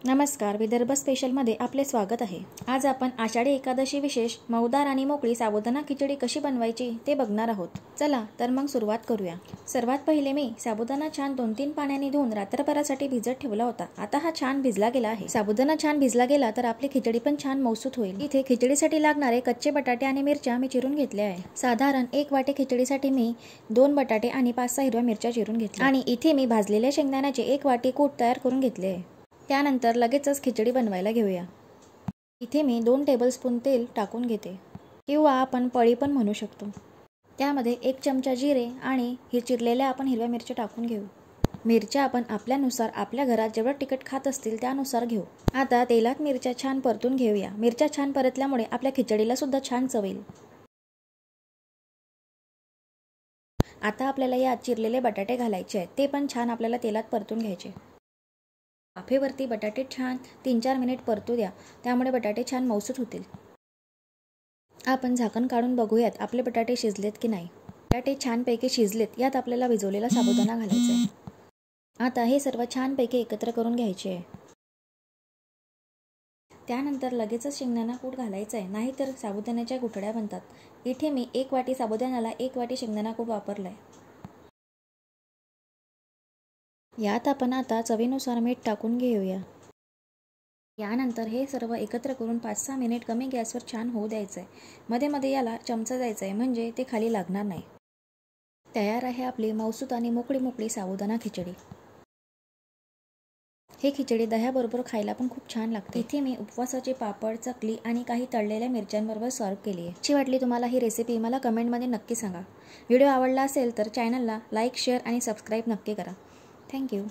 नमस्कार, विदर्भ स्पेशलमध्ये आपले स्वागत आहे। आज आपण आषाढी एकादशी विशेष मऊदार आणि मोकळी साबुदाणा खिचडी कशी बनवायची ते बघणार आहोत। चला तर मग सुरुवात करूया। सर्वात पहिले मी साबुदाणा छान 2-3 पाण्याने धुवून रात्रभरासाठी भिजत ठेवला होता। आता हा छान भिजला गेला आहे। साबुदाणा छान भिजला गेला तर आपली खिचडी पण छान मऊसूत होईल। इथे खिचडीसाठी लागणारे कच्चे बटाटे आणि मिरच्या मी चिरून घेतले आहे। साधारण 1 वाटी खिचडीसाठी मी 2 बटाटे आणि 5-6 हिरव्या मिरच्या चिरून घेतल्या आणि इथे मी भाजलेल्या शेंगदाण्याचे 1 वाटी कूट तयार करून घेतले आहे। त्यानंतर लगेचच खिचडी बनवायला घेऊया। इथे मी 2 टेबलस्पून तेल टाकून घेते किंवा आपण पळी पण म्हणू शकतो। त्यामध्ये 1 चमचा जिरे आणि चिरलेल्या आपण हिरव्या मिरच्या टाकून घेऊ। मिरच्या आपण आपल्यानुसार आपल्या घरात जेवढं तिखट खात असतील त्यानुसार घेऊ। आता तेलात मिरच्या छान परतून घेऊया। मिरच्या छान परतल्यामुळे आपल्या खिचडीला सुद्धा छान चव येईल। आता आपल्याला यात चिरलेले बटाटे घालायचे आहेत। ते पण छान आपल्याला तेलात परतून घ्यायचे। वाफेवरती बटाटे छान 3-4 मिनिट परतू द्या, त्यामुळे बटाटे छान मऊसूत होतील। आपण झाकण काढून बघूयात आपले बटाटे शिजलेत की नाही। बटाटे छानपैकी शिजलेत। यात आपल्याला भिजवलेला साबुदाणा घालायचा आहे। आता हे सर्व छानपैकी एकत्र करून घ्यायचे आहे। त्यानंतर लगेचच शेंगदाणा कूट घालायचा आहे, नाहीतर साबुदाण्याच्या गुठळ्या बनतात। इथे मी 1 वाटी साबुदाण्याला 1 वाटी शेंगदाणा कूट वापरलाय। यात आपण आता चवीनुसार मीठ टाकून घेऊया। यानंतर हे सर्व एकत्र करून 5-6 मिनिट कमी गॅसवर छान होऊ द्यायचं आहे। मध्ये मध्ये याला चमचा द्यायचा आहे, म्हणजे ते खाली लागणार नाही। तयार आहे आपली मऊसूत आणि मोकळी साबुदाणा खिचडी। हे खिचडी दह्याबरोबर खायला पण खूप छान लागते। इथे मी उपवासाचे पापड, चकली आणि काही तळलेल्या मिरच्यांबरोबर सर्व केली आहे। कशी वाटली तुम्हाला ही रेसिपी मला कमेंटमध्ये नक्की सांगा। व्हिडिओ आवडला असेल तर चॅनलला लाईक, शेअर आणि सबस्क्राईब नक्की करा। थँक्यू।